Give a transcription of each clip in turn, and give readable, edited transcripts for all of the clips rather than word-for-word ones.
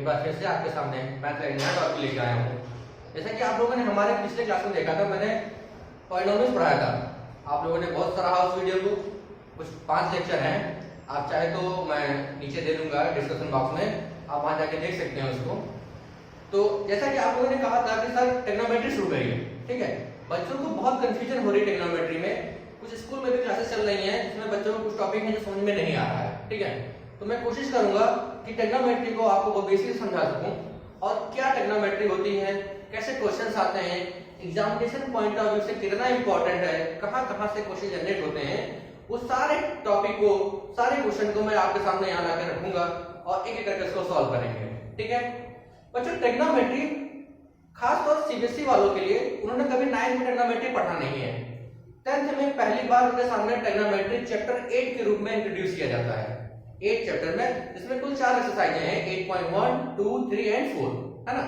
एक बार फिर से आपके सामने मैथ का एक नया टॉपिक लेके आया हूँ। जैसा कि आप लोगों ने हमारे पिछले क्लास में देखा था, मैंने पॉलिनोमियल्स पढ़ाया था। आप लोगों ने बहुत सराहा उस वीडियो को। कुछ 5 लेक्चर हैं, आप चाहे तो मैं नीचे दे दूंगा डिस्कशन बॉक्स में, आप वहां जाके देख सकते हैं उसको। तो जैसा कि आप लोगों ने कहा था कि सर ट्रिग्नोमेट्री शुरू करिए, ठीक है। बच्चों को बहुत कंफ्यूजन हो रही है ट्रिग्नोमेट्री में। कुछ स्कूल में भी क्लासेस चल रही हैं जिसमें बच्चों को कुछ टॉपिक है जो समझ में नहीं आ रहा है, ठीक है। तो मैं कोशिश करूंगा कि ट्रिग्नोमेट्री को आपको बेसिक समझा सकूं और क्या ट्रिग्नोमेट्री होती है, कैसे क्वेश्चंस आते हैं, एग्जामिनेशन पॉइंट ऑफ व्यू से कितना इंपॉर्टेंट है, कहां से क्वेश्चन जनरेट होते हैं, वो सारे टॉपिक को, सारे क्वेश्चन को मैं आपके सामने यहाँ लाकर रखूंगा और एक एक करके इसको सॉल्व करेंगे, ठीक है। बच्चों ट्रिग्नोमेट्री खासतौर सीबीएसई वालों के लिए, उन्होंने कभी 9th में ट्रिग्नोमेट्री पढ़ा नहीं है। 10th में पहली बार उनके सामने ट्रिग्नोमेट्री चैप्टर 8 के रूप में इंट्रोड्यूस किया जाता है। 8 चैप्टर में, जिसमें कुल 4 एक्सरसाइजें हैं, 8.1, 2, 3 एंड 4, है ना।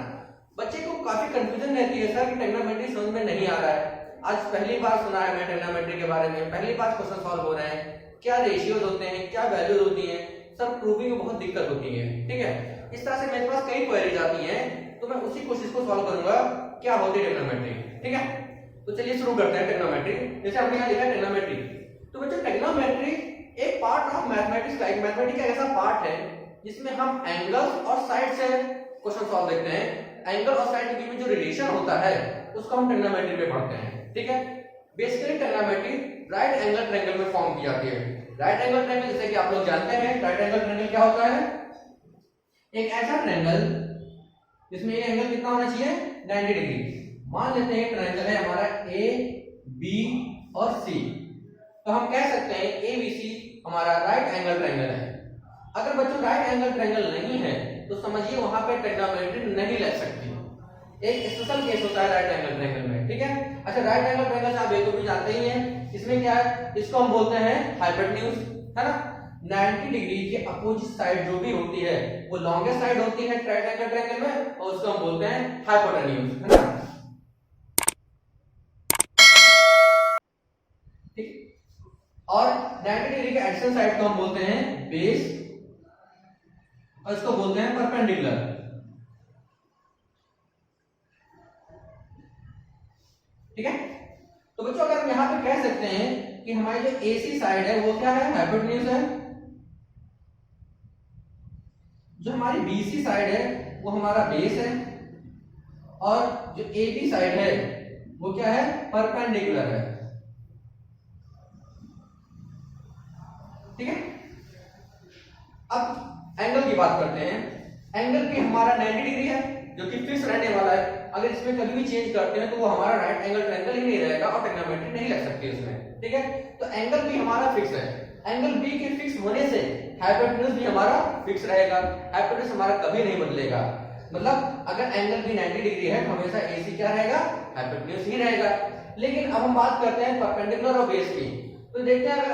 बच्चे को काफी कंफ्यूजन रहती है सर कि ट्रिग्नोमेट्री समझ में नहीं आ रहा है। आज पहली बार सुना है मैं ट्रिग्नोमेट्री के बारे में, पहली बार क्वेश्चन सॉल्व हो रहे हैं, क्या रेशियोज होते हैं, क्या वैल्यूज होती हैं, सब प्रूविंग में बहुत दिक्कत होती है, ठीक है। इस तरह से मेरे पास कई क्वेरीज आती हैं, तो मैं उसी कोशिश को सॉल्व करूंगा क्या होती है ट्रिग्नोमेट्री, ठीक है। तो चलिए शुरू करते हैं ट्रिग्नोमेट्री। जैसे हमने यहाँ लिखा है ट्रिग्नोमेट्री, तो बच्चों ट्रिग्नोमेट्री एक पार्ट ऑफ मैथमेटिक्स का, एक मैथमेटिक्स का ऐसा पार्ट है जिसमें हम एंगल्स और साइड से क्वेश्चन सॉल्व देखते हैं। एंगल और साइड के बीच में जो रिलेशन होता है उसको हम ट्रिग्नोमेट्री में पढ़ते हैं, ठीक है। Basically trigonometry right angle triangle में फॉर्म की जाती है। राइट एंगल ट्रायंगल जैसे कि आप लोग जानते हैं, राइट एंगल ट्रायंगल क्या होता है, एक ऐसा ट्रायंगल जिसमें ये एंगल कितना होना चाहिए, 90 डिग्री। मान लेते हैं ट्रायंगल है हमारा ए बी और सी, तो हम कह सकते हैं ए बी सी हमारा राइट एंगल ट्रायंगल है। अगर बच्चों राइट एंगल ट्रायंगल नहीं है तो समझिए वहां पे ट्रिग्नोमेट्री नहीं लग सकती। एक स्पेशल केस होता है राइट एंगल ट्रायंगल में, ठीक है। अच्छा, राइट एंगल ट्रायंगल आप एक भी जानते ही हैं, इसमें क्या है, इसको हम बोलते हैं हाइपोटेन्यूज, है ना। 90 डिग्री के अपोजिट साइड जो भी होती है वो लॉन्गेस्ट साइड होती है राइट एंगल ट्रायंगल में, और उसको हम बोलते हैं हाइपोटेन्यूज, है ना, ठीक। और 90 डिग्री के एडिशन साइड को हम बोलते हैं बेस, और इसको बोलते हैं परपेंडिकुलर, ठीक है। तो बच्चों अगर हम यहां पे कह सकते हैं कि हमारी जो एसी साइड है वो क्या है, हाइपोटेन्यूज है। जो हमारी बीसी साइड है वो हमारा बेस है, और जो एबी साइड है वो क्या है, परपेंडिकुलर है, ठीक है। अब एंगल की बात करते हैं। एंगल भी हमारा 90 डिग्री है जो कि फिक्स रहने वाला है। अगर इसमें कभी भी चेंज करते हैं तो वो हमारा राइट एंगल ट्रायंगल ही नहीं रहेगा और ट्रिग्नोमेट्री नहीं लग सकती उसमें, ठीक है। तो एंगल भी हमारा फिक्स है। एंगल बी के फिक्स होने से हाइपोटेन्यूज भी हमारा फिक्स रहेगा, हाइपोटेन्यूज हमारा कभी नहीं बदलेगा। मतलब अगर एंगल भी 90 डिग्री है तो हमेशा एसी क्या रहेगा, हाइपोटेन्यूज ही रहेगा। लेकिन अब हम बात करते हैं परपेंडिकुलर और बेस की, तो देखते हैं अगर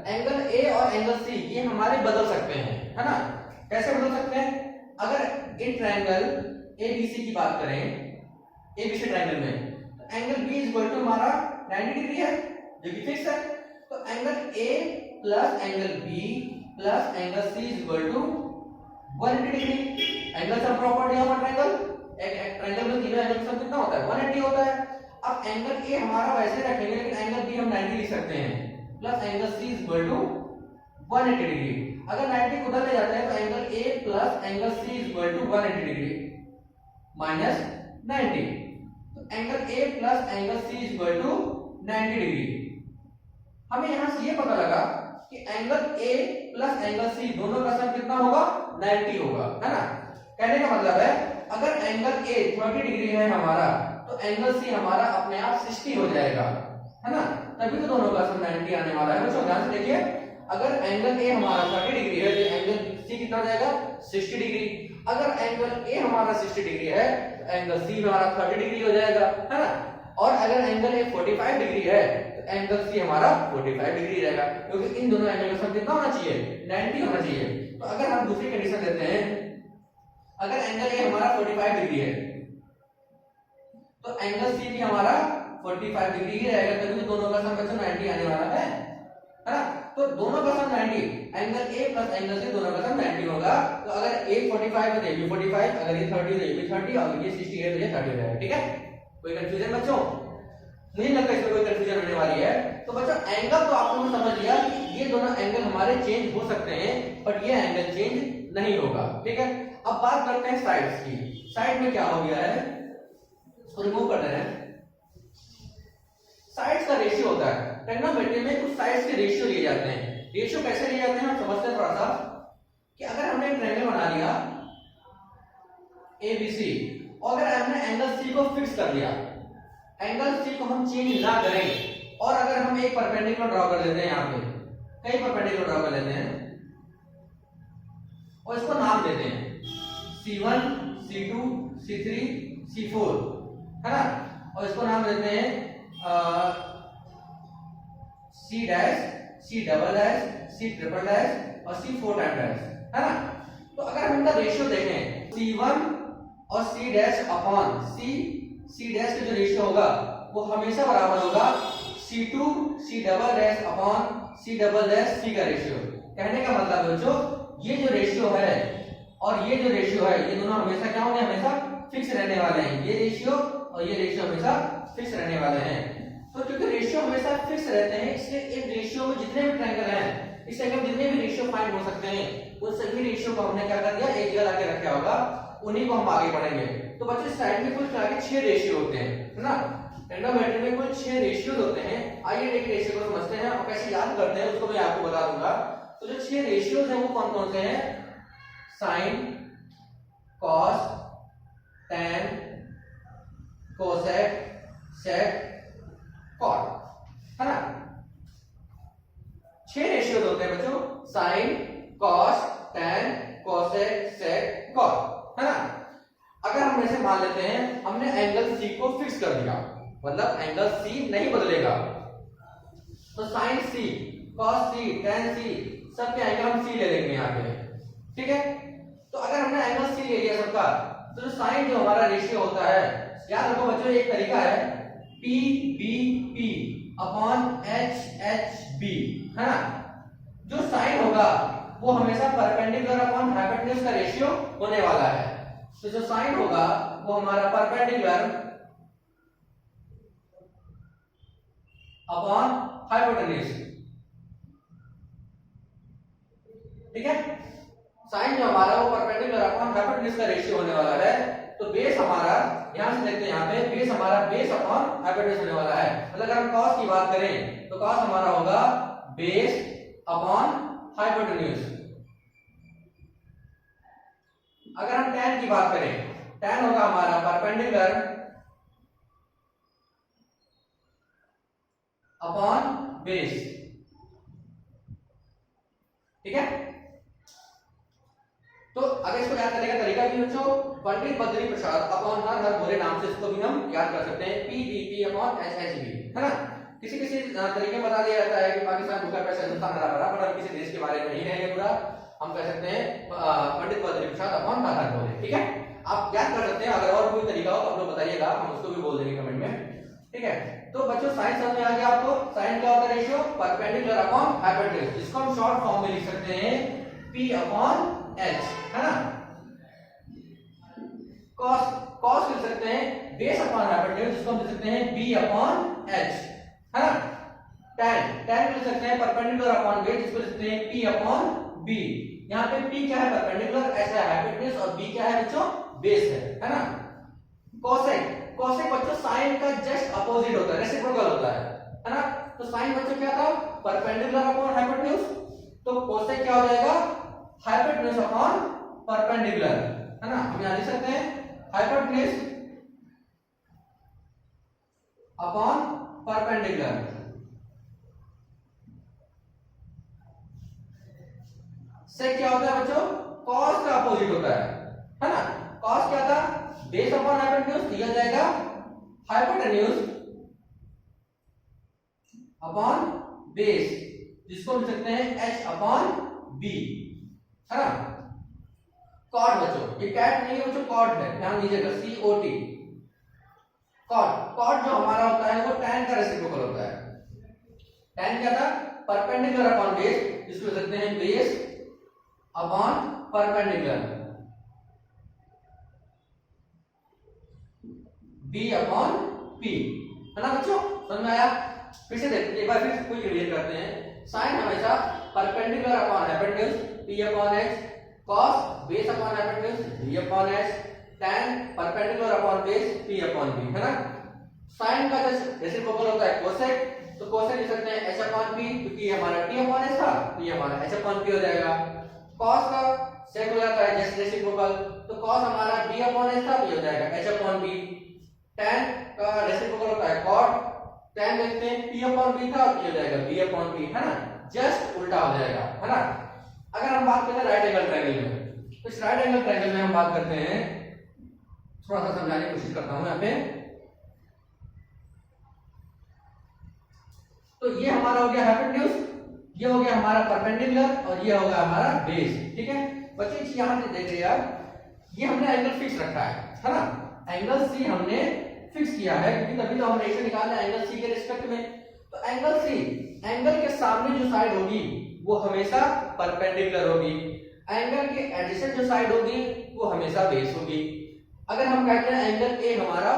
एंगल ए और एंगल सी ये हमारे बदल सकते हैं, है ना। कैसे बदल सकते हैं, अगर इन ट्रायंगल एबीसी की बात करें, एबीसी ट्रायंगल में, तो angle B is equal to हमारा 90 डिग्री है जो कि फिक्स है। तो angle A plus angle B plus angle C is equal to 180 degree. Angle sum property of a triangle, एक ट्रायंगल में तीनों एंगल सम कितना होता है, 180 होता है। अब एंगल ए हमारा वैसे रखेंगे, लेकिन एंगल बी हम 90 लिख सकते हैं, plus angle C is equal to 180 degree. अगर 90 को उधर ले जाते हैं तो angle A plus angle C is equal to 180 degree minus 90, तो angle A plus angle C is equal to 90 degree. हमें यहां से ये पता लगा कि angle A plus angle C दोनों का सम कितना होगा, 90 होगा, है ना। कहने का मतलब है अगर एंगल ए 30 डिग्री है हमारा तो एंगल सी हमारा अपने आप 60 हो जाएगा, है ना। तभी तो दोनों का सम 90 आने वाला है। बच्चों ध्यान से देखिए, अगर एंगल ए हमारा 30 डिग्री है तो एंगल सी कितना हो जाएगा, 60 डिग्री। अगर एंगल ए हमारा 60 डिग्री है तो एंगल सी हमारा 30 डिग्री हो जाएगा, है ना। और अगर एंगल ए 45 डिग्री है तो एंगल सी हमारा 45 डिग्री रहेगा, क्योंकि इन दोनों एंगल का सम कितना होना चाहिए, 90 होना चाहिए। तो अगर हम दूसरी कंडीशन लेते हैं, अगर एंगल ए हमारा 45 डिग्री है तो एंगल सी भी हमारा 45 डिग्री ही रहेगा, तभी तो दोनों का सम 90 आने वाला है ना। तो दोनों का sum 90, angle A plus angle C दोनों का सम 90 होगा। तो अगर ए 45 है तो ये भी 45, अगर ये 30 है तो ये भी 30, और ये 60 है तो ये 30 हो जाएगा। ठीक है, कोई कंफ्यूजन बच्चों? मुझे लगता है इसमें कोई कंफ्यूजन होने वाली है। तो बच्चों एंगल तो आप लोगों ने समझ लिया कि ये दोनों एंगल हमारे चेंज हो सकते हैं, बट ये एंगल चेंज नहीं होगा। ठीक है, अब बात करते हैं साइड्स की। साइड में क्या हो गया है, इसको रिमूव कर दे रहे हैं। साइड्स का रेशियो होता है ट्रिग्नोमेट्री में, कुछ साइड्स के रेशियो लिए जाते हैं। रेशियो कैसे लिए जाते हैं हम समझते हैं थोड़ा सा, कि अगर हमने एक ट्रायंगल बना लिया एबीसी और अगर हमने एंगल सी को फिक्स कर दिया, एंगल सी को हम चेंज ना करें, और अगर हम एक परपेंडिकुलर ड्रॉ कर लेते हैं, यहाँ पे कई परपेंडिकुलर ड्रॉ कर लेते हैं और इसको नाम देते हैं C1, C2, C3, C4, है ना, और इसको नाम देते हैं C dash, C double dash, C triple dash और C4 टाइम डैश, है ना। तो अगर हम इनका रेशियो देखें C1 और C dash upon C dash का जो रेशियो होगा वो हमेशा बराबर होगा C2 C double dash upon C double dash C का रेशियो। कहने का मतलब है बच्चों, ये जो रेशियो है और ये जो रेशियो है ये दोनों हमेशा क्या होंगे, हमेशा फिक्स रहने वाले हैं। ये रेशियो और ये रेशियो हमेशा फिक्स रहने वाले हैं। तो क्योंकि रेशियो हमेशा फिक्स रहते हैं, इसलिए एक रेशियो में जितने भी ट्रायंगल हैं, इस एंगल जितने भी रेशियो फाइंड हो सकते हैं, उन सभी रेशियो को हमने क्या कर दिया, एक जगह लाके रखा होगा, उन्हीं को हम आगे पढ़ेंगे। तो बच्चों साइड में कुल मिला के 6 रेशियो होते हैं, है ना। ट्रिग्नोमेट्री में कुल 6 रेशियो होते हैं। आइए एक रेशियो को समझते हैं और कैसे याद करते हैं उसको मैं आपको बता दूंगा। तो जो 6 रेशियोज हैं वो कौन कौन से हैं, साइन, कॉस, टैन, कोसेक, सेक, कॉट, है ना। 6 रेशियोज होते हैं बच्चों, साइन, कॉस, टैन, कोसेक, सेक, कॉट, है ना। अगर हम ऐसे मान लेते हैं हमने एंगल सी को फिक्स कर दिया, मतलब एंगल सी नहीं बदलेगा, तो साइन सी, कॉस सी, टैन सी, सबके एंगल हम सी ले लेंगे यहाँ पे। ठीक है, तो अगर हमने एंगल सी ले लिया सबका, तो जो साइन जो हमारा रेशियो होता है, याद रखो बच्चों एक तरीका है P B P upon H H B, है ना। जो साइन होगा वो हमेशा परपेंडिकुलर अपॉन हाइपोटेन्यूज का रेशियो होने वाला है। तो जो साइन होगा वो हमारा परपेंडिकुलर अपॉन हाइपोटेन्यूज, ठीक है। साइन जो हमारा वो परपेंडिकुलर अपॉन हाइपोटेन्यूज का रेशियो होने वाला है। तो बेस हमारा यहां से देखते हैं, यहाँ पे बेस हमारा बेस अपॉन हाइपोटेन्यूज होने वाला है। मतलब अगर हम कॉस की बात करें तो कॉस हमारा होगा बेस अपॉन हाइपोटेन्यूज। अगर हम टैन की बात करें, टैन होगा हमारा परपेंडिकुलर अपॉन बेस, ठीक है। तो अगर इसको याद करने का तरीका भी बच्चों, पंडित बद्री प्रसाद अपॉन हर भोले नाम से इसको भी हम याद कर सकते हैं, P B P upon H H B, है ना। किसी किसी तरीके में बता दिया जाता है कि पाकिस्तान भूखा पैसा हिंदुस्तान हरा भरा, पर किसी देश के बारे में नहीं रहेगा पूरा, हम कह सकते हैं पंडित बद्री प्रसाद अपॉन हर भोले, ठीक है। आप याद कर सकते हैं, अगर और कोई तरीका हो तो आप लोग बताइएगा, हम उसको भी बोल देंगे कमेंट में, ठीक है। तो बच्चों साइन समझ में आ गया आपको, साइन क्या होता है रेशियो, परपेंडिकुलर अपॉन हाइपोटेन्यूज, जिसको हम शॉर्ट फॉर्म में लिख सकते हैं P अपॉन H, है ना। कॉस, कॉस लिख सकते हैं बेस अपॉन हाइपोटेन्यूज, जिसको हम लिख सकते हैं B अपॉन H, है ना। टैन, टैन लिख सकते हैं परपेंडिकुलर अपॉन बेस, जिसको लिख सकते हैं P अपॉन B। यहाँ पे P क्या है, परपेंडिकुलर, ऐसा है हाइपोटेन्यूज, और B क्या है बच्चों, बेस है ना। कोसेक, कोसेक बच्चों साइन का जस्ट अपोजिट होता है, रेसिप्रोकल होता है ना। तो साइन बच्चों क्या था, परपेंडिकुलर अपॉन हाइपोटेन्यूज, तो कोसेक क्या हो जाएगा, हाइपोटेन्यूज अपॉन परपेंडिकुलर, है ना। हम यहां लिख सकते हैं हाइपोटेन्यूज अपॉन परपेंडिकुलर। सेक क्या होता है बच्चों, कॉस का अपोजिट होता है ना। कॉस क्या था, बेस अपॉन हाइपोटेन्यूज, दिया जाएगा हाइपोटेन्यूज अपॉन बेस, जिसको लिख सकते हैं H अपॉन B, है ना। कॉट बच्चों, ये कैट नहीं है बच्चों, कॉट है, ध्यान दीजिएगा, COT। कॉट, कॉट जो हमारा होता है वो टैन का रेसिप्रोकल होता है। टैन क्या था, परपेंडिकुलर अपॉन बेस, इसको लिख सकते हैं base upon perpendicular, B upon P, है ना बच्चों, समझ में आया? फिर से देखते हैं, एक बार फिर कोई रिवीजन करते हैं। साइन हमेशा perpendicular upon hypotenuse P upon H, cos base upon hypotenuse B upon H, tan perpendicular upon base P upon B, है ना। साइन का रेसिप्रोकल होता है कोसेक, तो कोसेक लिख सकते हैं h अपॉन p, क्योंकि ये हमारा t अपॉन h था, तो ये हमारा h अपॉन p हो जाएगा। cos का सेक हो जाता है जस्ट रेसिप्रोकल, तो cos हमारा d अपॉन h था, तो ये हो जाएगा h अपॉन b। tan का रेसिप्रोकल होता है cot, tan देखते हैं p अपॉन b था, तो ये हो जाएगा b अपॉन p, है ना, जस्ट उल्टा हो जाएगा, है ना। अगर हम बात करते हैं राइट एंगल ट्रायंगल में, तो इस राइट एंगल ट्रायंगल में हम बात करते हैं, थोड़ा सा समझाने की कोशिश करता हूं यहाँ पे। तो ये हमारा हो गया हाइपोटेन्यूज, ये हो गया हमारा परपेंडिकुलर, और ये होगा हमारा बेस, ठीक है बच्चों। यहाँ से देख रहे हैं आप, ये हमने एंगल फिक्स रखा है ना, एंगल सी हमने फिक्स किया है, क्योंकि तभी तो हम रेशियो निकाल रहे हैं एंगल सी के रिस्पेक्ट में। तो एंगल सी, एंगल के सामने जो साइड होगी वो हमेशा परपेंडिकुलर होगी, एंगल के एडजेसेंट जो साइड होगी वो हमेशा बेस होगी। अगर हम कहते हैं एंगल ए हमारा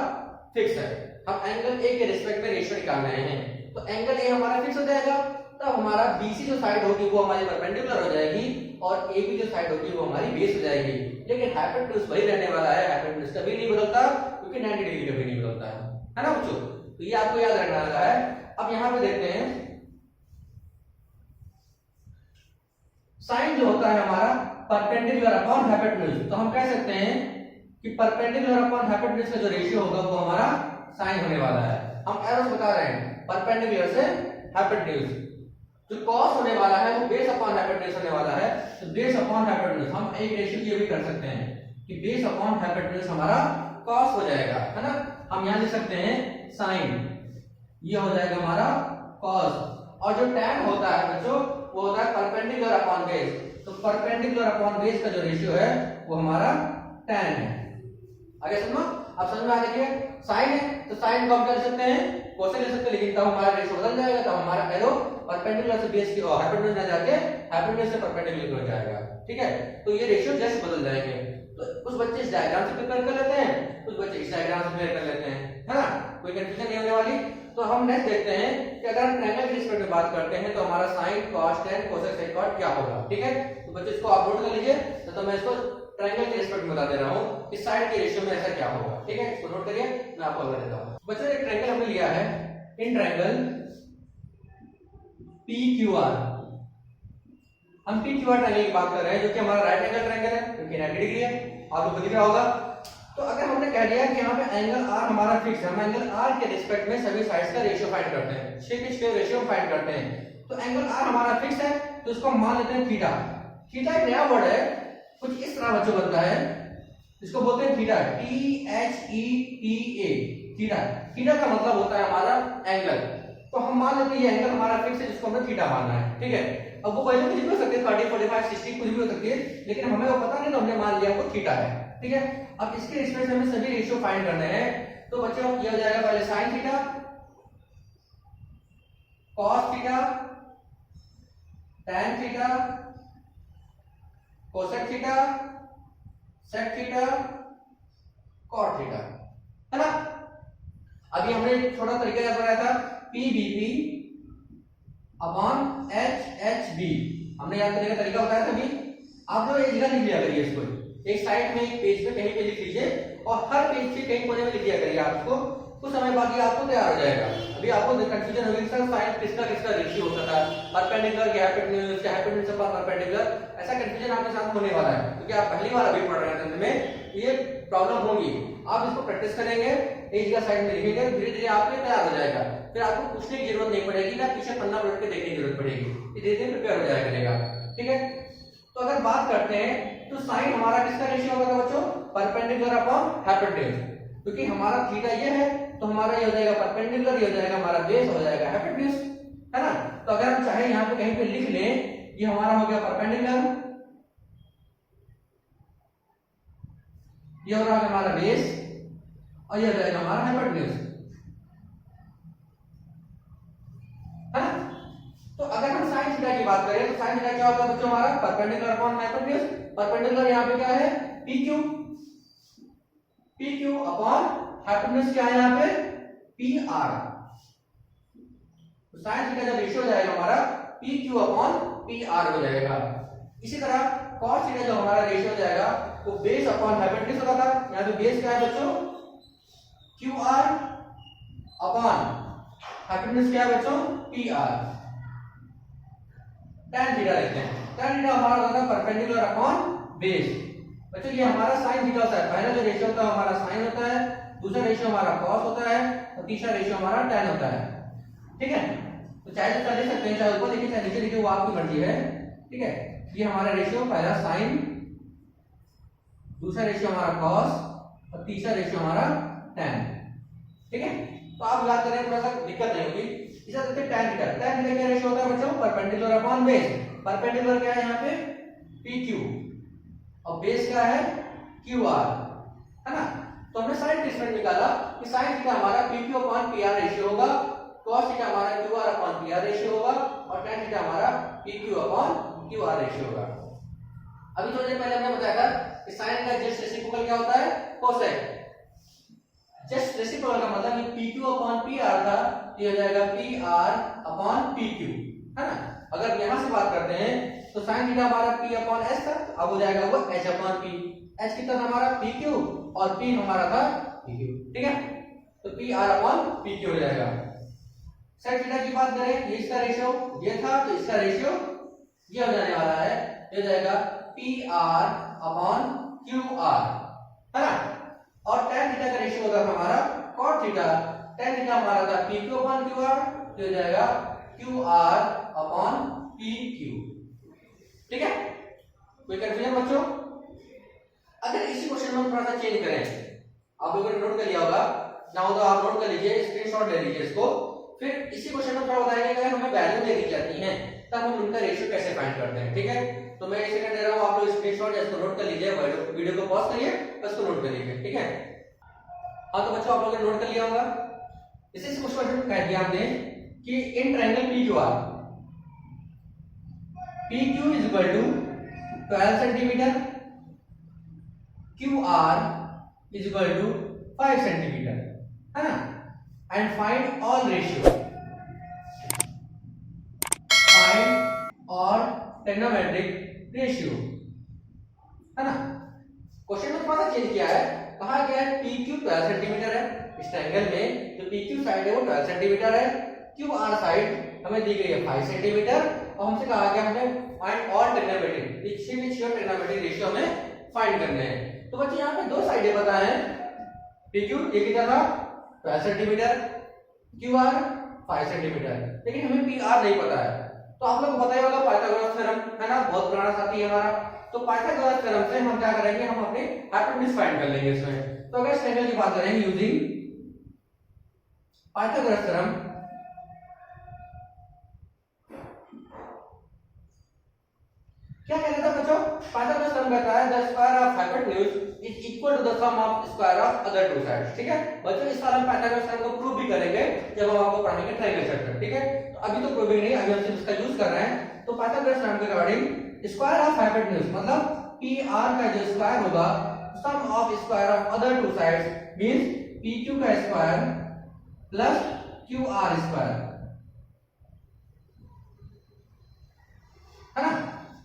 फिक्स है, हम एंगल ए के रिस्पेक्ट में रेशियो निकाल रहे हैं, तो एंगल ए हमारा फिक्स हो जाएगा, तब हमारा बीसी जो साइड होगी वो हमारी परपेंडिकुलर हो जाएगी, और एबी जो साइड होगी वो हमारी बेस हो जाएगी। लेकिन हाइपोटेन्यूज वही रहने वाला है, हाइपोटेन्यूज कभी नहीं बदलता, क्योंकि 90 डिग्री कभी नहीं बदलता है ना बच्चों। तो ये आपको याद रखना वाला है। अब यहाँ पे देखते हैं साइन जो होता है हमारा परपेंडिकुलर अपॉन हाइपोटेन्यूज, तो हम कह सकते हैं कि परपेंडिकुलर अपॉन हाइपोटेन्यूज का जो रेशियो होगा वो हमारा साइन होने वाला है। हम एरोस बता रहे हैं परपेंडिकुलर से हाइपोटेन्यूज, जो कॉस होने वाला है वो बेस अपॉन हाइपोटेन्यूज होने वाला है, तो बेस अपॉन हाइपोटेन्यूज हम एक रेशियो ये भी कर सकते हैं कि बेस अपॉन हाइपोटेन्यूज हमारा कॉस हो जाएगा, है ना। हम यहां लिख सकते हैं साइन, ये हो जाएगा हमारा कॉस, और जो tan होता है बच्चों वो होता है परपेंडिकुलर अपॉन बेस, तो परपेंडिकुलर अपॉन बेस का जो रेशियो है वो हमारा tan है। आगे समझो, अब समझ में आ देखिए, साइन है तो साइन को हम क्या लिख सकते हैं, कोसेक लिख सकते हैं, लेकिन तब हमारा रेशियो बदल जाएगा, तब हमारा एरो परपेंडिकुलर से बेस की और हाइपोटेन्यूज ना जाके हाइपोटेन्यूज से परपेंडिकुलर हो जाएगा, ठीक है। तो ये रेशियो जस्ट बदल जाएंगे। तो कुछ बच्चे इस डायग्राम से प्रिपेयर कर लेते हैं, कुछ बच्चे इस डायग्राम से प्रिपेयर कर लेते हैं, है ना, कोई कंफ्यूजन नहीं होने वाली। तो हम नेक्स्ट देखते हैं कि अगर हम ट्रायंगल के रिस्पेक्ट में बात करते हैं तो हमारा sin cos tan cosec sec cot क्या होगा, ठीक है। तो बच्चों इसको आप नोट कर लीजिए, तो मैं इसको ट्रायंगल के रिस्पेक्ट में बता दे रहा हूं कि साइड के रेशियो में ऐसा क्या होगा, ठीक है। इसको नोट करिए, मैं आपको बता देता हूं। बच्चों एक ट्रायंगल हमने लिया है, इन ट्रायंगल PQR, हम PQR ट्रायंगल की बात कर रहे हैं, जो कि हमारा राइट एंगल ट्रायंगल है, क्योंकि 90 डिग्री है, आपको दिख रहा होगा। तो अगर हमने कह दिया कि यहाँ पे एंगल R हमारा फिक्स है, हम एंगल R के रिस्पेक्ट में सभी साइड्स का रेशियो फाइंड करते हैं, शेक रेशियो फाइंड करते हैं। तो एंगल R हमारा फिक्स है, तो इसको हम मान लेते हैं थीटा। थीटा एक नया वर्ड है, कुछ इस तरह बच्चों बनता है, इसको बोलते हैं थीटा, THETA, थीटा। थीटा का मतलब होता है हमारा एंगल, तो हम मान लेते हैं ये एंगल हमारा फिक्स है, जिसको हमें थीटा मानना है, ठीक है। अब वो वैल्यू कुछ भी हो सकती है, 30, 45, 60 कुछ भी हो सकती है, लेकिन हमें वो पता नहीं, तो हमने मान लिया वो थीटा है, ठीक है। अब इसके रिस्पेक्ट में हमें सभी रेशियो फाइंड करने हैं, तो बच्चों ये हो जाएगा पहले sin theta, cos theta, tan theta, cosec theta, sec theta, cot theta, है ना। अभी हमने छोटा तरीका याद बनाया था, PBP अपॉन HHB, हमने याद करने का तरीका बताया था। अभी आप लोग एक जगह लिख लिया करिए इसको, एक साइड में, एक पेज पे कहीं पे लिख लीजिए, और हर पेज के कहीं कोने में लिख दिया करिए आपको, कुछ समय बाद ये आपको तैयार हो जाएगा। अभी आपको कंफ्यूजन होगी सर साइन किसका किसका रेशियो होता था, परपेंडिकुलर या हाइपोटेन्यूज या हाइपोटेन्यूज अपॉन परपेंडिकुलर, ऐसा कंफ्यूजन आपके साथ होने वाला है, क्योंकि आप पहली बार अभी पढ़ रहे हैं, में ये प्रॉब्लम होगी। आप इसको प्रैक्टिस करेंगे, एक जगह साइड में लिखेंगे, धीरे धीरे आपके तैयार हो जाएगा, फिर आपको पूछने की जरूरत नहीं पड़ेगी, ना पीछे पन्ना पलट के देखने की जरूरत पड़ेगी, ये धीरे धीरे प्रिपेयर हो जाया करेगा, ठीक है। तो अगर बात करते हैं तो साइन हमारा किसका रेशियो होगा बच्चों, परपेंडिकुलर अपॉन हाइपोटेन्यूज, क्योंकि हमारा थीटा ये है, तो हमारा ये हो जाएगा परपेंडिकुलर, ये हो जाएगा हमारा बेस, हो जाएगा हाइपोटेन्यूज, है ना। तो अगर हम चाहे यहाँ पे कहीं पे लिख लें, ये हमारा हो गया परपेंडिकुलर, ये हो रहा है हमारा बेस, और ये हो जाएगा हमारा हाइपोटेन्यूज, है ना। तो अगर हम बात करें तो साइन थीटा क्या होता है बच्चों हमारा परपेंडिकुलर अपॉन हाइपोटेन्यूज। परपेंडिकुलर यहाँ पे क्या है PQ, PQ अपॉन हाइपोटेन्यूज क्या है यहाँ पे PR। तो साइन थीटा का रेशियो हो जाएगा हमारा PQ अपॉन PR हो जाएगा। इसी तरह cos थीटा जो हमारा रेशियो हो जाएगा वो बेस अपॉन हाइपोटेन्यूज होता था। यहाँ पे बेस क्या है बच्चों QR अपॉन हाइपोटेन्यूज क्या है बच्चों PR। tan थीटा लेते हैं, tan थीटा हमारा होता है परपेंडिकुलर अपॉन बेस। बच्चों ये हमारा sin थीटा होता है। पहला जो रेशियो होता है हमारा sin होता है, दूसरा रेशियो हमारा cos होता है और तीसरा रेशियो हमारा tan होता है। ठीक है, तो चाहे तो कर सकते हैं, चाहे ऊपर लिखिए चाहे नीचे लिखिए, वो आपकी मर्जी है। ठीक है, ये हमारा रेशियो पहला sin, दूसरा रेशियो हमारा cos और तीसरा रेशियो हमारा tan। ठीक है, तो आप याद करें थोड़ा सा दिक्कत नहीं होगी। इसे देखते हैं tan थीटा। tan थीटा क्या रेशियो होता है बच्चों परपेंडिकुलर अपॉन बेस। परपेंडिकुलर क्या है यहाँ पे PQ और बेस क्या है QR, है ना। तो हमने साइन ट्रीटमेंट निकाला कि साइन थीटा हमारा PQ अपॉन PR रेशियो होगा, cos थीटा हमारा QR अपॉन PR रेशियो होगा और tan थीटा हमारा PQ अपॉन QR रेशियो होगा। अभी थोड़ी देर पहले हमने बताया था कि साइन का जस्ट रेसिप्रोकल क्या होता है कोसेक। जस्ट रेसिप्रोकल का मतलब ये PQ अपॉन PR था, तो ये हो जाएगा PR अपॉन PQ, है ना। अगर यहां से बात करते हैं तो sin थीटा हमारा P अपॉन S था, अब हो जाएगा वो H अपॉन P। H कितना था हमारा PQ और P हमारा था PQ। ठीक है, तो PR अपॉन PQ हो जाएगा। सेक थीटा की बात करें, ये इसका रेशियो ये था, तो इसका रेशियो ये हो जाने वाला है, ये हो जाएगा PR अपॉन QR, है ना। और tan थीटा का रेशियो होगा हमारा cot थीटा। tan थीटा हमारा था PQ अपॉन QR, तो हो जाएगा QR अपॉन PQ। ठीक है, कोई कंफ्यूजन बच्चों? अगर इसी क्वेश्चन में हम थोड़ा सा चेंज करें, आप लोगों ने नोट कर लिया होगा ना, हो तो आप नोट कर लीजिए, स्क्रीनशॉट ले लीजिए इसको। फिर इसी क्वेश्चन में थोड़ा बताएंगे कि हमें वैल्यू दे दी जाती है तब हम उनका रेशियो कैसे फाइंड करते हैं। ठीक है, तो मैं एक सेकंड दे रहा हूं, आप लोग स्क्रीनशॉट या इसको नोट कर लीजिए, वीडियो को पॉज करिए और इसको नोट कर लीजिए। ठीक है, हाँ तो बच्चों आप लोगों ने नोट कर लिया होगा। इसी क्वेश्चन का ध्यान दें कि in triangle PQR, PQ is equal to 12 centimetre, QR is equal to 5 centimetre, है ना। And find all ratio, find all trigonometric ratio, है ना। क्वेश्चन में थोड़ा सा चेंज किया है, कहा गया है PQ 12 सेंटीमीटर है इस ट्रायंगल में, तो PQ साइड है वो 12 सेंटीमीटर है, QR साइड हमें दी गई है 5 सेंटीमीटर और हमसे कहा गया हमें फाइंड ऑल ट्रिग्नोमेट्रिक, किसी भी छह ट्रिग्नोमेट्रिक रेशियो हमें फाइंड करने हैं। तो बच्चे यहाँ पे दो साइडें बताए हैं, PQ ये कितना था 12 सेंटीमीटर, QR 5 सेंटीमीटर, लेकिन हमें PR नहीं पता है। तो आप लोग को पता ही होगा पाइथागोरस थ्योरम, है ना, बहुत पुराना साथी है हमारा। तो पाइथागोरस थ्योरम से हम क्या करेंगे, हम अपने हाइपोटेन्यूज फाइंड कर लेंगे इसमें। तो अगर इस ट्रायंगल की बात करेंगे यूजिंग पाइथागोरस थ्योरम, क्या कहता था बच्चों, पाइथागोरस थ्योरम कहता है the square of hypotenuse is equal to the sum of square of other two sides. ठीक है बच्चों, इस बार हम पाइथागोरस थ्योरम को प्रूव भी करेंगे जब हम आपको पढ़ाएंगे ट्रायंगल चैप्टर। ठीक है, तो अभी तो प्रूविंग नहीं, अभी हम सिर्फ इसका यूज कर रहे हैं। तो पाइथागोरस थ्योरम के अकॉर्डिंग स्क्वायर ऑफ हाइपोटेन्यूज मतलब PR का जो स्क्वायर होगा sum of square of other two sides means PQ का स्क्वायर प्लस QR स्क्वायर, है ना।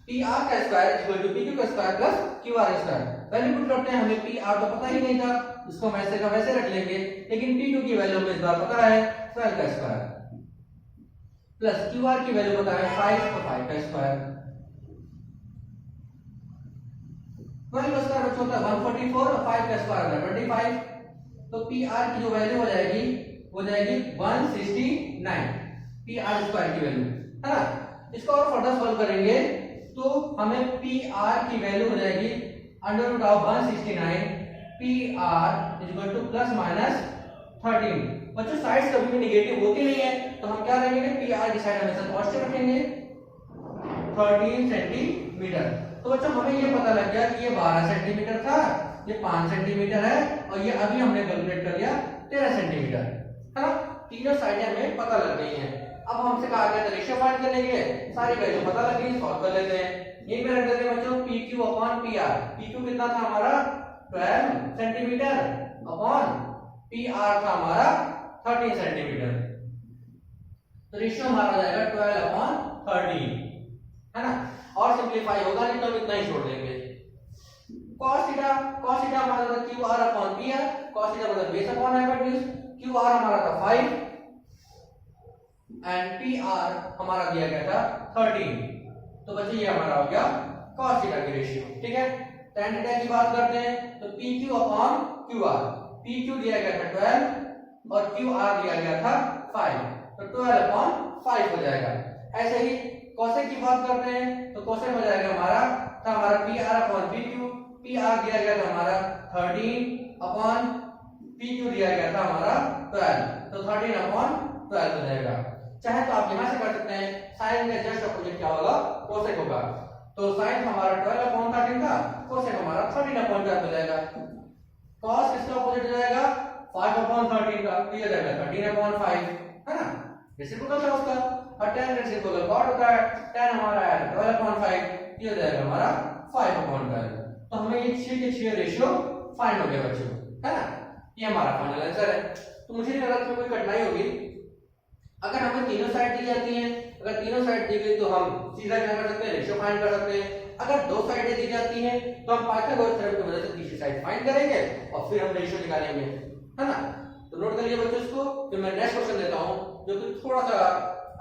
PR का स्क्वायर इक्वल टू PQ का square plus QR square. Value put करते हैं, हमें PR तो पता ही नहीं था, इसको वैसे का वैसे रख लेंगे, लेकिन P2 की वैल्यू हमें इस बार पता है 12 का स्क्वायर प्लस QR की वैल्यू पता है 5, तो 5 का स्क्वायर। 12 का स्क्वायर बच्चों होता है 144 और 5 का स्क्वायर होता है 25, तो PR की जो वैल्यू हो जाएगी 169 PR स्क्वायर की वैल्यू, है ना। इसको और फर्दर सॉल्व करेंगे तो हमें PR की वैल्यू हो जाएगी under root of 169 PR equal to plus minus 13। बच्चों साइड्स कभी भी नेगेटिव होती नहीं है, तो हम क्या रखेंगे, PR की साइड हमेशा पॉजिटिव रखेंगे 13 सेंटीमीटर। तो बच्चों हमें ये पता लग गया कि ये 12 सेंटीमीटर था, ये 5 सेंटीमीटर है और ये अभी हमने कैलकुलेट कर लिया 13 सेंटीमीटर, है ना। तीनों साइडें हमें पता लग गई हैं। अब हमसे कहा गया था रेशियो फाइंड करने के लिए, सारी वैल्यू पता लग गई, सॉल्व कर लेते हैं। यहीं पे रख देते हैं बच्चों PQ अपॉन PR। PQ कितना था हमारा 12 सेंटीमीटर अपॉन PR था हमारा 13 सेंटीमीटर। तो रेशियो हमारा हो जाएगा 12 अपॉन 13, है ना। और सिंपलीफाई होगा नहीं तो हम इतना ही छोड़ देंगे। cos थीटा हमारा था QR upon PR। cos theta मतलब बेस अपॉन हाइपोटेन्यूज। QR हमारा था 5 एंड PR हमारा दिया गया था 13। तो बच्चों ये हमारा हो गया cos थीटा की रेशियो, ठीक है। tan थीटा की बात करते हैं तो PQ अपॉन QR। PQ दिया गया था 12 और QR दिया गया था 5, तो 12 अपॉन 5 हो जाएगा। ऐसे ही cosec की बात करते हैं तो cosec हो जाएगा हमारा PR अपॉन PQ। PR दिया गया था हमारा 13 अपॉन PQ दिया गया था हमारा 12, तो 13 अपॉन 12 हो जाएगा। चाहे तो आप यहां से कर सकते हैं, sin का जस्ट अपोजिट क्या होगा, cosec होगा। तो sin हमारा 12 अपॉन 13 था, cosec हमारा 13 अपॉन 12 हो जाएगा। cos किसका अपोजिट हो जाएगा, 5 अपॉन 13 का, तो ये जाएगा 13 अपॉन 5, है ना। रेसिप्रोकल था उसका, और tan रेसिप्रोकल कॉट होता है, tan हमारा है 12 अपॉन 5, ये हो जाएगा हमारा 5 अपॉन 12। तो हमें ये 6 के 6 रेशियो फाइंड हो गया बच्चों, है ना। ये हमारा फाइनल आंसर है। तो मुझे नहीं लगा इसमें कोई कठिनाई होगी। अगर हमें तीनों साइड दी जाती हैं, अगर तीनों साइड दी गई तो हम सीधा क्या कर सकते हैं, रेशियो फाइंड कर सकते हैं। अगर दो साइडें दी जाती हैं तो हम पाइथागोरस थ्योरम की मदद से तीसरी साइड फाइंड करेंगे और फिर हम रेशियो निकालेंगे, है ना। तो नोट करिए बच्चों इसको। फिर मैं नेक्स्ट क्वेश्चन देता हूं जो कि थोड़ा सा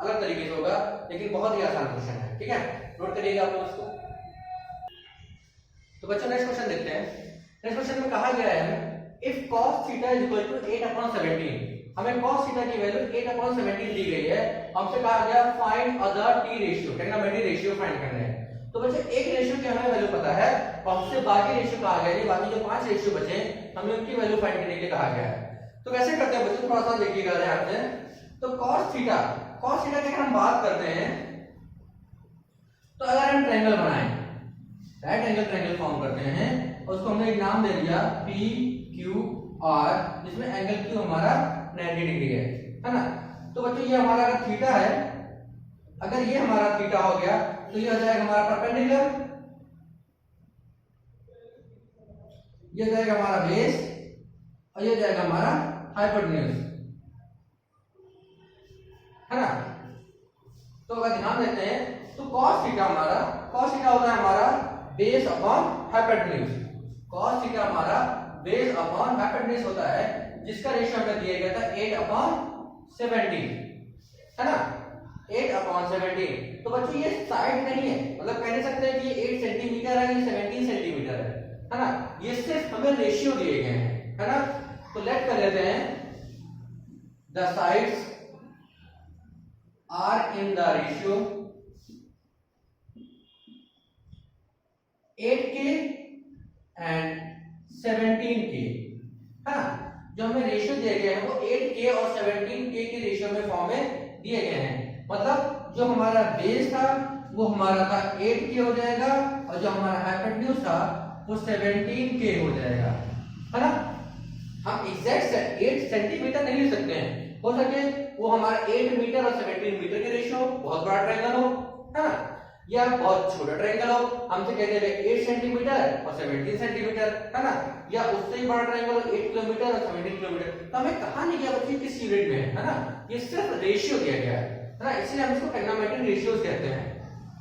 अलग तरीके से होगा लेकिन बहुत ही आसान क्वेश्चन है, ठीक है। नोट करिएगा आप लोग इसको। तो बच्चों नेक्स्ट क्वेश्चन देखते हैं। नेक्स्ट क्वेश्चन में कहा गया है if cos theta is equal to 8/17। हमें cos थीटा की वैल्यू 8/17 दी गई है। हमसे कहा गया find other t ratio, trigonometry ratio find करना है। तो बच्चों एक रेशियो की हमें वैल्यू पता है और हमसे बाकी रेशियो कहा गया है, बाकी जो 5 रेशियो बचे हमें उनकी वैल्यू फाइंड करने के लिए कहा गया है। तो कैसे करते हैं बच्चों, थोड़ा सा देखिएगा ध्यान से। तो cos थीटा की हम बात करते हैं तो अगर हम ट्रायंगल बनाएं, राइट एंगल ट्रायंगल फॉर्म करते हैं और उसको हमने एक नाम दे दिया PQR, जिसमें एंगल Q हमारा 90 डिग्री है ना। तो बच्चों ये हमारा अगर थीटा है, अगर ये हमारा थीटा हो गया तो ये हो जाएगा हमारा परपेंडिकुलर, ये जाएगा हमारा बेस और ये जाएगा हमारा हाइपोटेन्यूज, है ना। तो अगर ध्यान देते हैं तो cos थीटा होता है हमारा base upon hypotenuse. cos theta हमारा बेस अपॉन हाइपोटेन्यूज होता है, जिसका रेशियो हमें दिया गया था 8/17, है ना, 8/17। तो बच्चों ये साइड नहीं है, मतलब कह नहीं सकते कि ये 8 सेंटीमीटर है, ये 17 सेंटीमीटर है ना। ये सिर्फ हमें रेशियो दिए गए हैं, है ना। तो लेट कर लेते हैं the sides are in the ratio 8K and 17K, है ना। जो हमें रेशियो दिए गए हैं वो 8K और 17K के रेशियो में फॉर्म में दिए गए हैं। मतलब जो हमारा बेस था वो हमारा था 8K हो जाएगा और जो हमारा हाइपोटेन्यूज था वो 17K हो जाएगा, है ना। हम एग्जैक्ट 8 सेंटीमीटर नहीं ले सकते हैं, हो सके वो हमारा 8 मीटर और 17 मीटर के रेशियो, बहुत बड़ा ट्रायंगल हो, है ना, या बहुत छोटा ट्रायंगल हो, हमसे कहते हैं 8 सेंटीमीटर और 17 सेंटीमीटर, है ना, या उससे ही बड़ा ट्रायंगल 8 किलोमीटर और 17 किलोमीटर। तो हमें कहा नहीं गया बच्चे किस यूनिट में है ना, ये सिर्फ रेशियो दिया गया है ना, इसलिए हम इसको ट्रिग्नोमेट्रिक रेशियोज कहते हैं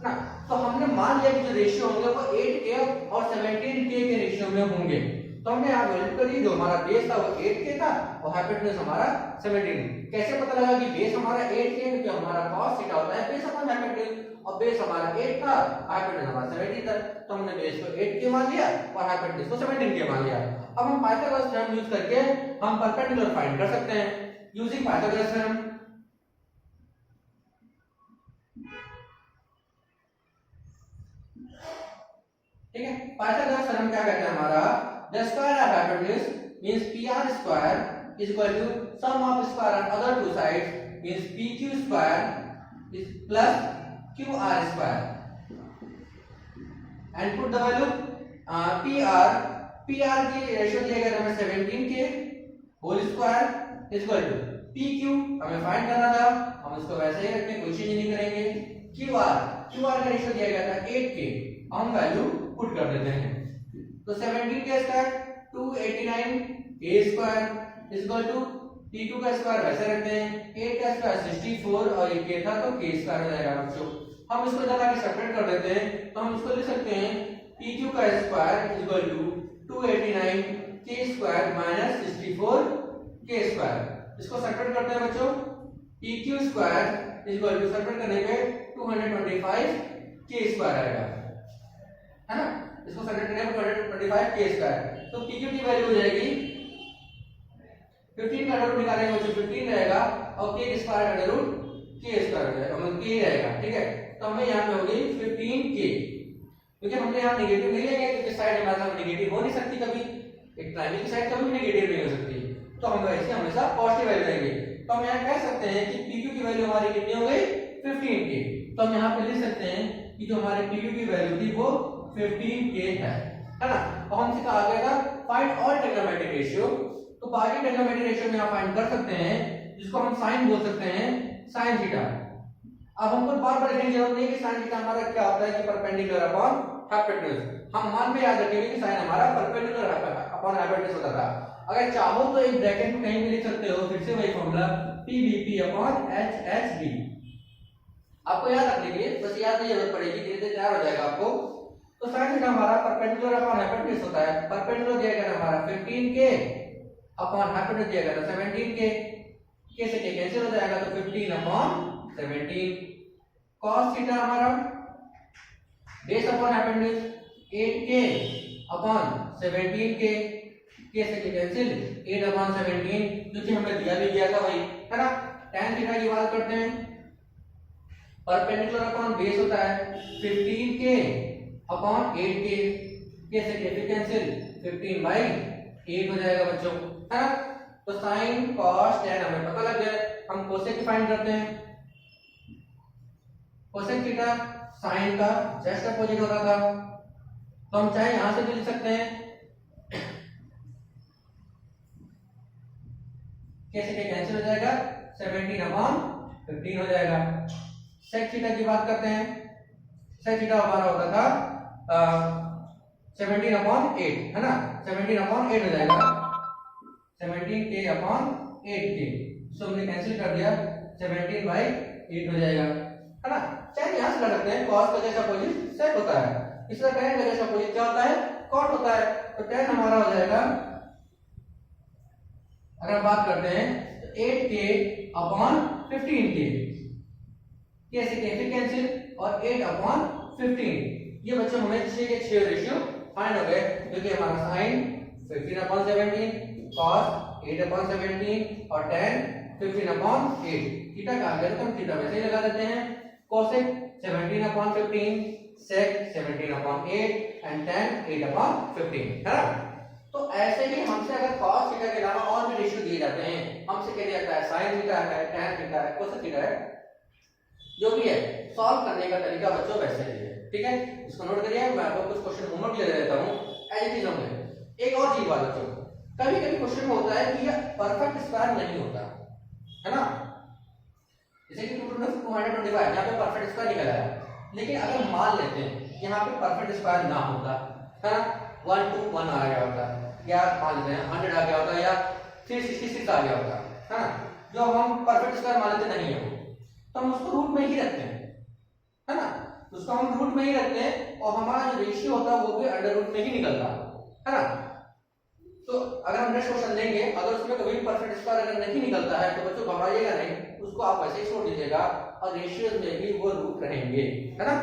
ना। तो हमने मान लिया कि जो रेशियो होंगे वो 8K और 17K के रेशियो में होंगे। तो हमने यहाँ वैल्यू करी, जो हमारा बेस था वो 8K था और हाइपोटेन्यूज हमारा 17। कैसे पता लगा कि बेस हमारा 8K है, क्योंकि हमारा cos थीटा होता है बेस अपॉन हाइपोटेन्यूज, और बेस हमारा 8 था, हाइपोटेन्यूज हमारा 17 था। तो हमने बेस को 8K मान लिया और हाइपोटेन्यूज को 17K मान लिया। अब हम पाइथागोरस थ्योरम यूज करके हम परपेंडिकुलर फाइंड कर सकते हैं यूजिंग पाइथागोरस थ्योरम। ठीक है, पाइथागोरस थ्योरम क्या कहता है हमारा, the square of hypotenuse means PR square is equal to sum of square on other two sides means PQ square is plus QR square and put the value PR की ratio दिया गया हमें 17K whole square is equal to P Q हमें find करना था, हम इसको वैसे ही रखते हैं, कोई चेंज नहीं करेंगे। क्यू आर का रेशियो दिया गया था 8k, हम वैल्यू पुट कर देते हैं। तो 17 का square 289 a square equal to p2 का स्क्वायर वैसे रखते हैं, 8 का स्क्वायर 64 और ये k था तो k स्क्वायर हो जाएगा बच्चों। हम इसको जब आगे सेपरेट कर देते हैं तो हम इसको लिख सकते हैं p2 का square equal to 289 k square minus 64 k square. इसको सेपरेट करते हैं बच्चों, pq square equal to separate करने पे 225 k स्क्वायर आएगा, है ना। इसको सेपरेट करने पे 225 k स्क्वायर। तो pq की वैल्यू हो जाएगी 15 का रूट निकालेंगे बच्चों 15 रहेगा और k स्क्वायर का रूट k स्क्वायर हो जाएगा, मतलब k रहेगा, ठीक है। तो हमें यहाँ पे होगी 15k, क्योंकि हमने यहाँ नेगेटिव नहीं लेंगे क्योंकि साइड हमारे साथ नेगेटिव हो नहीं सकती, कभी एक ट्रायंगल की साइड कभी भी नेगेटिव नहीं हो सकती, तो हम वैसे हमेशा पॉजिटिव वैल्यू लेंगे। तो हम यहाँ कह सकते हैं कि pq की वैल्यू हमारी कितनी हो गई 15k। तो हम यहाँ पे लिख सकते हैं कि जो हमारे pq की वैल्यू थी वो 15k है ना। और हमसे कहा गया था फाइंड ऑल ट्रिग्नोमेट्रिक रेशियो, तो बाकी ट्रिग्नोमेट्रिक रेशियो में आप फाइंड कर सकते हैं, जिसको हम साइन बोल सकते हैं, साइन थीटा। अब हमको बार-बार लिखने की जरूरत नहीं कि साइन थीटा हमारा क्या होता है कि परपेंडिकुलर अपॉन हाइपोटेन्यूज। हम मान में याद रखेंगे कि साइन हमारा परपेंडिकुलर अपॉन हाइपोटेन्यूज होता था। अगर चाहो तो एक ब्रैकेट में कहीं भी लिख सकते हो, फिर से वही फॉर्मूला pvp अपॉन hhd। आपको याद रखने के लिए बस याद नहीं जरूरत पड़ेगी, धीरे-धीरे तैयार हो जाएगा आपको। तो साइन थीटा हमारा परपेंडिकुलर अपॉन हाइपोटेन्यूज होता है। परपेंडिकुलर दिया गया हमारा 15k अपॉन हाइपोटेन्यूज दिया गया था 17k, k से k कैंसिल हो जाएगा तो 15 अपॉन 17। cos थीटा हमारा base upon hypotenuse 8k upon 17k, k से k कैंसिल 8 अपॉन 17, क्योंकि हमें दिया भी गया था वही, है ना। tan थीटा की बात करते हैं, परपेंडिकुलर अपॉन बेस होता है 15k अपॉन 8k, k से k कैंसिल 15/8 हो जाएगा बच्चों, है ना। तो sin cos tan हमें पता लग गया। हम कोसेक फाइंड करते हैं, कोसेक थीटा साइन का जस्ट अपोजिट होता था, तो हम चाहे यहां से भी लिख सकते हैं, कैसे के कैंसिल हो जाएगा 17 अपॉन 15 हो जाएगा। सेक थीटा की बात करते हैं, सेक थीटा हमारा होता था 17 अपॉन 8, है ना। 17 अपॉन 8 हो जाएगा, 17k अपॉन 8k, सो हमने कैंसिल कर दिया 17/8 हो जाएगा, है ना। चाहे यहां से लग सकते हैं, cos का जैसा अपोजिट सेक होता है, इस तरह tan का जैसा अपोजिट क्या होता है, cot होता है। तो tan हमारा हो जाएगा, अगर हम बात करते हैं तो 8k अपॉन 15k, k से k कैंसिल और 8 अपॉन 15। ये बच्चों हमें 6 के 6 रेशियो फाइंड हो गए, क्योंकि हमारा sin 15 अपॉन 17, cos 8 अपॉन 17 और tan 15 अपॉन 8। थीटा कहा गया तो हम थीटा वैसे ही लगा देते हैं, cosec 17 upon 15, sec 17 upon 8 and tan 8 upon 15, है ना। तो ऐसे ही हमसे अगर cos थीटा के अलावा और भी रेशियो दिए जाते हैं, हमसे कह दिया जाता है sin थीटा है, tan थीटा है, cosec थीटा है, जो भी है सॉल्व करने का तरीका बच्चों वैसे ही है, ठीक है। इसको नोट करिए, मैं आपको कुछ क्वेश्चन होमवर्क ले देता हूं एज इट इज होंगे। एक और चीज बात बच्चों, कभी-कभी क्वेश्चन में होता है कि ये परफेक्ट स्क्वायर नहीं होता, है ना। जैसे कि 225 यहाँ पे परफेक्ट स्क्वायर निकला है, लेकिन अगर मान लेते हैं यहाँ पे परफेक्ट स्क्वायर ना होता, है ना, 1 to 1 आ गया होता, या मान लेते हैं 100 आ गया होता, या 366 आ गया होता, है ना, जो हम परफेक्ट स्क्वायर मान लेते नहीं है वो, तो हम उसको रूट में ही रखते हैं, है ना। उसको हम रूट में ही रखते हैं और हमारा जो रेशियो होता है वो भी अंडर रूट में ही निकलता है ना। तो अगर हम नेक्स्ट क्वेश्चन लेंगे, अगर उसमें कभी परफेक्ट स्क्वायर अगर नहीं निकलता है तो बच्चों घबराइएगा नहीं, उसको आप वैसे ही छोड़ दीजिएगा और रेशियोज में भी वो रूट रहेंगे, है ना।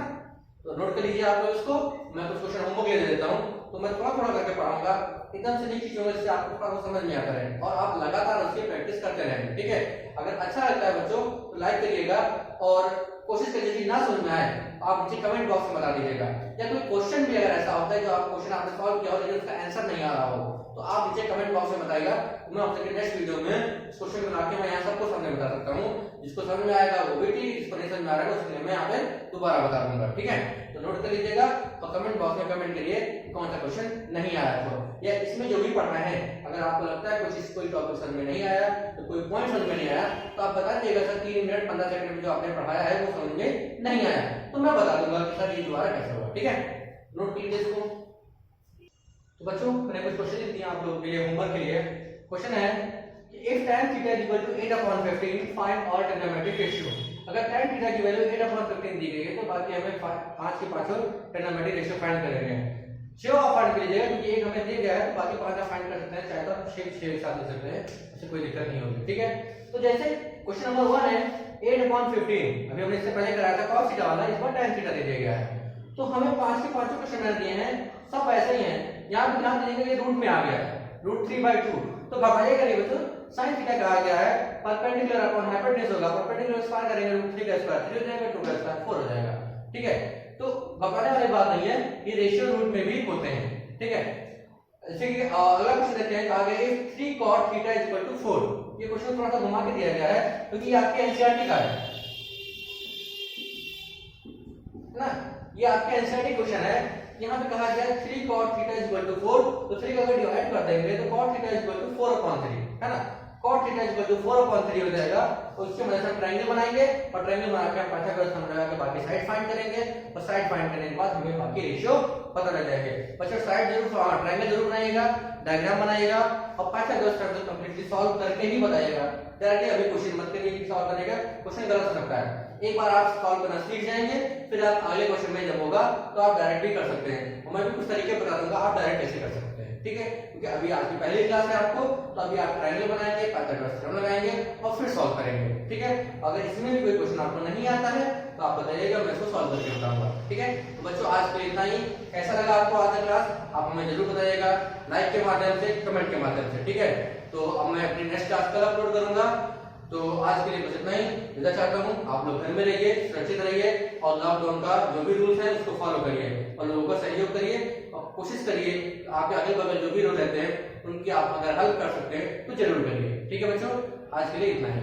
तो नोट कर लीजिए आप लोग इसको। मैं कुछ क्वेश्चन होमवर्क ले देता हूं, तो मैं थोड़ा थोड़ा करके पढ़ाऊंगा, एकदम से नहीं चीजों से आपको थोड़ा समझ में आता रहे और आप लगातार उसकी प्रैक्टिस करते रहें, ठीक है। अगर अच्छा लगता है बच्चों तो लाइक करिएगा और कोशिश करिए कि ना समझ में आए आप नीचे कमेंट बॉक्स में बता दीजिएगा, या कोई क्वेश्चन भी अगर ऐसा होता है जो आप क्वेश्चन आपने सॉल्व किया हो लेकिन उसका आंसर नहीं आ रहा हो, तो आप नीचे कमेंट बॉक्स में बताइएगा। मैं आपसे नेक्स्ट वीडियो में इस क्वेश्चन को लाके मैं यहाँ सबको सामने बता सकता हूँ, जिसको समझ में आएगा वो भी ठीक, जिसको नहीं समझ में आ रहा है उसके लिए मैं यहाँ पे दोबारा बता दूंगा, ठीक है। तो नोट कर लीजिएगा और कमेंट बॉक्स में कमेंट करिए कौन सा क्वेश्चन नहीं आया है। या इसमें जो भी पढ़ना है, अगर आपको लगता है कुछ कोई टॉपिक समझ में नहीं आया, तो कोई पॉइंट समझ में नहीं आया, तो आप बता दीजिएगा सर 3 मिनट 15 सेकंड में जो आपने पढ़ाया है वो समझ में नहीं आया, तो मैं बता दूंगा कि सर ये दोबारा कैसे होगा। ठीक है, नोट कर लीजिए इसको। तो बच्चों मैंने कुछ क्वेश्चन लिख दिए आप लोगों के लिए होमवर्क के लिए। क्वेश्चन है if tan theta is equal to 8/15 find all trigonometric ratio। अगर tan थीटा की वैल्यू 8/15 दी गई है तो बाकी हमें 5 के पांचों ट्रिग्नोमेट्रिक रेशियो फाइंड करेंगे। 6 आप फाइंड कर लीजिएगा क्योंकि एक हमें दिया गया है, तो बाकी 5 आप फाइंड कर सकते हैं, चाहे तो आप 6 के साथ ले सकते हैं, उससे कोई दिक्कत नहीं होगी। ठीक है, तो जैसे क्वेश्चन नंबर 1 है 8/15, अभी हमने इससे पहले कराया था cos थीटा वाला, इस बार tan थीटा दे दिया गया है। तो हमें 5 के पांचों क्वेश्चन दिए हैं, सब ऐसे ही हैं। यहां पे ध्यान दीजिएगा ये रूट में आ गया है, √3/2, तो भगाइए करिए तो sin थीटा कहा गया है परपेंडिकुलर अपॉन हाइपोटेन्यूज होगा, परपेंडिकुलर स्क्वायर करेंगे √3 का स्क्वायर 3 हो जाएगा, 2 का स्क्वायर 4 हो जाएगा। ठीक है, तो भगाने वाली बात नहीं है, ये रेशियो रूट में भी होते हैं। ठीक है, जैसे कि अगला क्वेश्चन देखते हैं, कहा गया है 3 cot थीटा = 4। ये क्वेश्चन थोड़ा सा घुमा के दिया गया है क्योंकि ये आपके एनसीईआरटी का है ना, ये आपके एनसीईआरटी क्वेश्चन है। यहाँ पे कहा गया 3 cot थीटा = 4, तो 3 का अगर डिवाइड कर देंगे तो cot थीटा = 4/3 है ना, cot थीटा = 4/3 हो जाएगा। तो उसके मदद से ट्रायंगल बनाएंगे और ट्रायंगल बना के हम पाइथागोरस थ्योरम लगा के बाकी साइड फाइंड करेंगे और साइड फाइंड करने के बाद हमें बाकी रेशियो पता लग जाएंगे। बच्चों साइड जरूर ट्रायंगल जरूर बनाइएगा, डायग्राम बनाइएगा और पाइथागोरस थ्योरम को कंप्लीटली सॉल्व करके ही बताइएगा। डायरेक्टली अभी क्वेश्चन मत करिए कि सॉल्व करेगा, क्वेश्चन गलत हो सकता है। एक बार आप सॉल्व करना सीख जाएंगे, फिर आप अगले क्वेश्चन में जब होगा तो आप डायरेक्ट भी कर सकते हैं, और मैं भी कुछ तरीके बता दूंगा आप डायरेक्ट कैसे कर सकते हैं। ठीक है, क्योंकि अभी आज की पहली क्लास है आपको, तो अभी आप ट्रायंगल बनाएंगे, पाइथागोरस थ्योरम लगाएंगे और फिर सॉल्व करेंगे। ठीक है, अगर इसमें भी कोई क्वेश्चन आपको नहीं आता है तो आप बताइएगा, मैं इसको सॉल्व करके बताऊंगा। ठीक है, तो बच्चों आज के लिए इतना ही। कैसा लगा आपको आज का क्लास आप हमें जरूर बताइएगा, लाइक के माध्यम से, कमेंट के माध्यम से। ठीक है, तो अब मैं अपनी नेक्स्ट क्लास कल अपलोड करूंगा। तो आज के लिए बस इतना ही। विदा चाहता हूँ, आप लोग घर में रहिए, सुरक्षित रहिए और लॉकडाउन का जो भी रूल्स है उसको फॉलो करिए और लोगों का सहयोग करिए और कोशिश करिए आपके अगल बगल जो भी लोग रहते हैं उनकी आप अगर हेल्प कर सकते हैं तो जरूर करिए। ठीक है बच्चों, आज के लिए इतना ही।